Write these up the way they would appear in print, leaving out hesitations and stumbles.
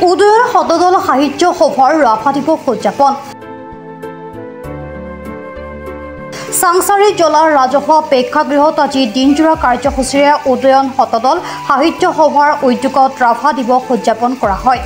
উদয়ন শতদল সাহিত্য সভাৰ ৰাভা দিৱস উদযাপন। চাংচাৰী জলাৰ ৰাজহুৱা প্ৰেক্ষাগৃহত আজি দিনজোৰা কাৰ্যসূচীৰে উদয়ন শতদল সাহিত্য সভাৰ উদ্যোগত ৰাভা দিৱস উদযাপন কৰা হয়।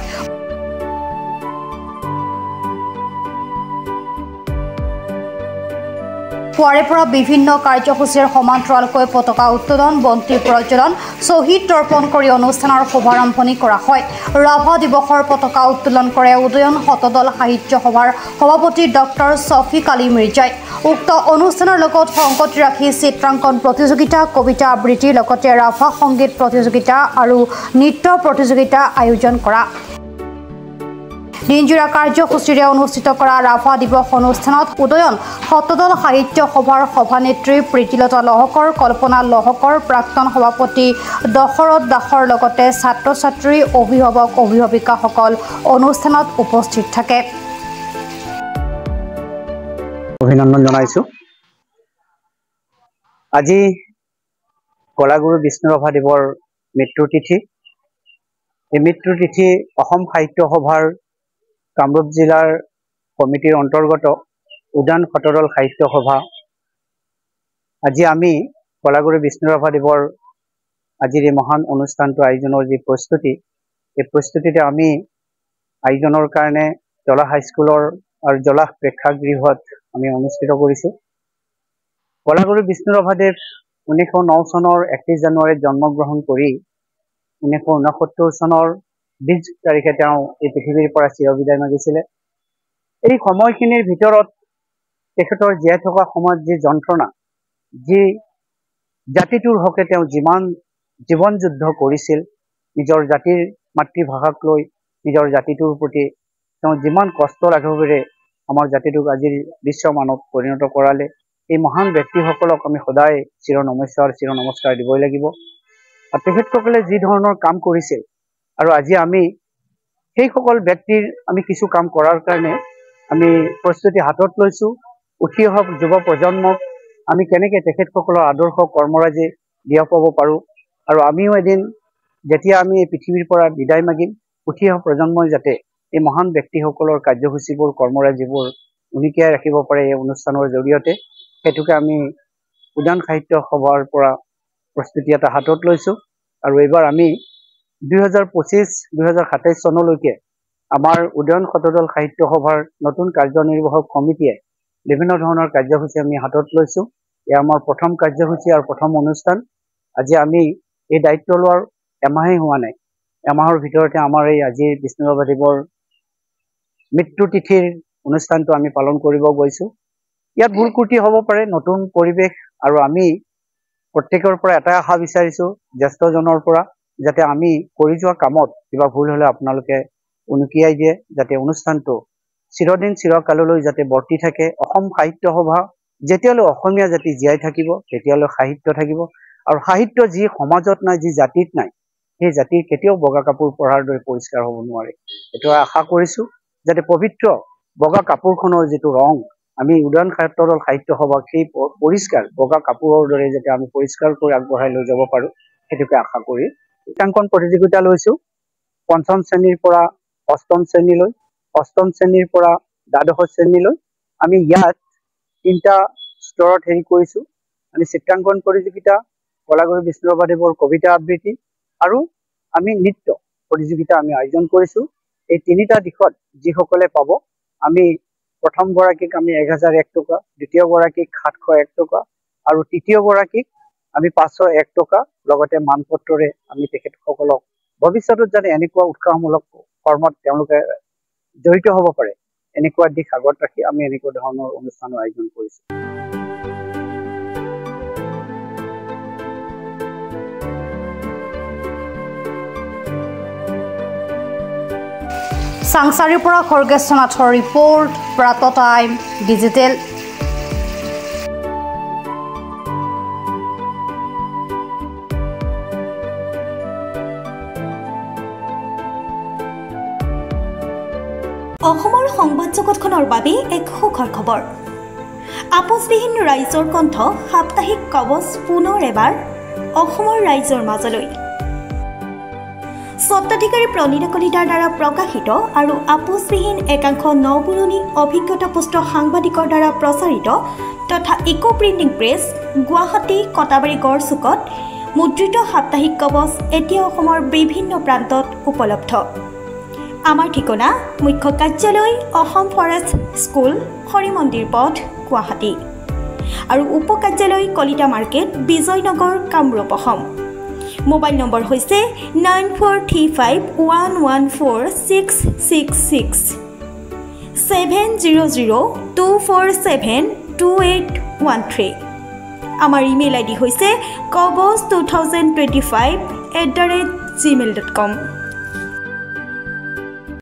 পুৱাৰে পৰা বিভিন্ন কাৰ্যসূচীৰ সমান্তৰালকৈ পতাকা উত্তোলন, বন্তি প্ৰজ্বলন, শ্বহীদ তৰ্পণ কৰি অনুষ্ঠানৰ শুভাৰম্ভণি কৰা হয়। ৰাভা দিৱসৰ পতাকা উত্তোলন কৰে উদয়ন শতদল সাহিত্য সভাৰ সভাপতি ডক্টৰ শফিক আলী মিৰ্জাই। উক্ত অনুষ্ঠানৰ লগত সংগতি ৰাখি চিত্ৰাংকন প্ৰতিযোগিতা, কবিতা আবৃত্তিৰ লগতে ৰাভা সংগীত প্ৰতিযোগিতা আৰু নৃত্য প্ৰতিযোগিতা আয়োজন কৰা। দিনজোৰা কাৰ্যসূচীৰে অনুষ্ঠিত কৰা ৰাভা দিৱস অনুষ্ঠানত উদয়ন শতদল সাহিত্য সভাৰ সভানেত্ৰী প্ৰীতিলতা লহকৰ, কল্পনা লহকৰ, প্ৰাক্তন সভাপতি দশৰথ দাসৰ লগতে ছাত্ৰ ছাত্ৰী, অভিভাৱক অভিভাৱিকাসকল অনুষ্ঠানত উপস্থিত থাকে। অভিনন্দন জনাইছো। আজি কলাগুৰু বিষ্ণুৰাভাদেৱৰ মৃত্যুৰ তিথি। এই মৃত্যুৰ তিথি অসম সাহিত্য সভাৰ কামৰূপ জিলাৰ কমিটিৰ অন্তৰ্গত উদয়ন শতদল সাহিত্য সভা। আজি আমি কলাগুৰু বিষ্ণুৰাভাদেৱৰ আজিৰ এই মহান অনুষ্ঠানটো আয়োজনৰ যি প্ৰস্তুতি, এই প্ৰস্তুতিতে আমি আয়োজনৰ কাৰণে জলা হাইস্কুলৰ আৰু জলা প্ৰেক্ষাগৃহত আমি অনুষ্ঠিত কৰিছোঁ। কলাগুৰু বিষ্ণুৰাভাদেৱ 1909 চনৰ 31 জানুৱাৰীত জন্মগ্ৰহণ কৰি 1969 চনৰ 20 তাৰিখে তেওঁ এই পৃথিৱীৰ পৰা চিৰবিদায় মাগিছিলে। এই সময়খিনিৰ ভিতৰত তেখেতৰ জীয়াই থকা সময়ত যি যন্ত্ৰণা, যি জাতিটোৰ হকে তেওঁ যিমান জীৱন যুদ্ধ কৰিছিল, নিজৰ জাতিৰ মাতৃভাষাক লৈ নিজৰ জাতিটোৰ প্ৰতি তেওঁ যিমান কষ্ট লাঘৱেৰে আমাৰ জাতিটোক আজিৰ বিশ্বমানত পৰিণত কৰালে, এই মহান ব্যক্তিসকলক আমি সদায় চিৰ নমস্কাৰ দিবই লাগিব। আৰু তেখেতসকলে যি ধৰণৰ কাম কৰিছিল, আৰু আজি আমি সেইসকল ব্যক্তিৰ আমি কিছু কাম কৰাৰ কাৰণে আমি প্ৰস্তুতি হাতত লৈছোঁ। উঠি অহা যুৱ প্ৰজন্মক আমি কেনেকৈ তেখেতসকলৰ আদৰ্শ কৰ্মৰাজি দিয়া পাব পাৰোঁ, আৰু আমিও এদিন যেতিয়া আমি এই পৃথিৱীৰ পৰা বিদায় মাগিম, উঠি অহা প্ৰজন্মই যাতে এই মহান ব্যক্তিসকলৰ কাৰ্যসূচীবোৰ কৰ্মৰাজিবোৰ উনিকিয়াই ৰাখিব পাৰে এই অনুষ্ঠানৰ জৰিয়তে, সেইটোকে আমি উদয়ন সাহিত্য সভাৰ পৰা প্ৰস্তুতি এটা হাতত লৈছোঁ। আৰু এইবাৰ আমি 2025-2027 চনলৈকে আমাৰ উদয়ন শতদল সাহিত্য সভাৰ নতুন কাৰ্যনিৰ্বাহক কমিটিয়ে বিভিন্ন ধৰণৰ কাৰ্যসূচী আমি হাতত লৈছোঁ। এয়া আমাৰ প্ৰথম কাৰ্যসূচী আৰু প্ৰথম অনুষ্ঠান। আজি আমি এই দায়িত্ব লোৱাৰ এমাহেই হোৱা নাই। এমাহৰ ভিতৰতে আমাৰ এই আজি বিষ্ণুৰাভাদেৱৰ মৃত্যু তিথিৰ অনুষ্ঠানটো আমি পালন কৰিব গৈছোঁ। ইয়াত ভুল ত্ৰুটি হ'ব পাৰে, নতুন পৰিৱেশ, আৰু আমি প্ৰত্যেকৰ পৰা এটাই আশা বিচাৰিছোঁ জ্যেষ্ঠজনৰ পৰা, যাতে আমি কৰি যোৱা কামত কিবা ভুল হ'লে আপোনালোকে উনুকিয়াই দিয়ে, যাতে অনুষ্ঠানটো চিৰদিন চিৰকাললৈ যাতে বৰ্তি থাকে। অসম সাহিত্য সভা যেতিয়ালৈ অসমীয়া জাতি জীয়াই থাকিব, তেতিয়ালৈ সাহিত্য থাকিব, আৰু সাহিত্য যি সমাজত নাই, যি জাতিত নাই, সেই জাতিৰ কেতিয়াও বগা কাপোৰ পৰাৰ দৰে পৰিষ্কাৰ হ'ব নোৱাৰে। এইটো আশা কৰিছোঁ যাতে পবিত্ৰ বগা কাপোৰখনৰ যিটো ৰং, আমি উদয়ন শতদল সাহিত্য সভাক সেই পৰিষ্কাৰ বগা কাপোৰৰ দৰে যাতে আমি পৰিষ্কাৰ কৰি আগবঢ়াই লৈ যাব পাৰোঁ, সেইটোকে আশা কৰি চিত্ৰাংকন প্ৰতিযোগিতা লৈছোঁ। 5ম শ্ৰেণীৰ পৰা 8ম শ্ৰেণীলৈ, 8ম শ্ৰেণীৰ পৰা দ্বাদশ শ্ৰেণীলৈ আমি ইয়াত 3টা স্তৰত কৰিছোঁ। আমি চিত্ৰাংকন প্ৰতিযোগিতা, কলাগুৰু বিষ্ণুৰাভাদেৱৰ কবিতা আবৃত্তি আৰু আমি নৃত্য প্ৰতিযোগিতা আমি আয়োজন কৰিছোঁ। এই 3টা দিশত যিসকলে পাব, আমি প্ৰথম গৰাকীক আমি 1001 টকা, দ্বিতীয় গৰাকীক 701 টকা, আৰু তৃতীয় গৰাকীক আমি 501 টকা লগতে মানপত্ৰৰে আমি তেখেতসকলক ভৱিষ্যতত যাতে এনেকুৱা উৎসাহমূলক কৰ্মত তেওঁলোকে জড়িত হ'ব পাৰে, এনেকুৱা দিশ আগত ৰাখি আমি এনেকুৱা ধৰণৰ অনুষ্ঠানৰ আয়োজন কৰিছোঁ। চাংচাৰীৰ পৰা খৰ্গেশ্বৰ নাথৰ ৰিপৰ্ট, প্ৰাত টাইম ডিজিটেল। অসমৰ সংবাদ জগতখনৰ বাবে এক সুখৰ খবৰ। আপোচবিহীন ৰাইজৰ কণ্ঠ সাপ্তাহিক কবচ পুনৰ এবাৰ অসমৰ ৰাইজৰ মাজলৈ। স্বত্বাধিকাৰী প্ৰণীতা কলিতাৰ দ্বাৰা প্ৰকাশিত আৰু আপোচবিহীন একাংশ নপুৰণি অভিজ্ঞতাপুষ্ট সাংবাদিকৰ দ্বাৰা প্ৰচাৰিত তথা eco printing press Guwahati Katabari গড়চুকত মুদ্ৰিত সাপ্তাহিক কবচ এতিয়া অসমৰ বিভিন্ন প্ৰান্তত উপলব্ধ। আমাৰ ঠিকনা মুখ্য কাৰ্যালয় অসম ফৰেষ্ট স্কুল হৰিমন্দিৰ পথ গুৱাহাটী আৰু উপ কাৰ্যালয় Kalita market Bijoynagar Kamrup Assam. Mobile number হৈছে 9435114666 70024728813। আমাৰ ইমেইল আইডি হৈছে kobos2025@gmail.com।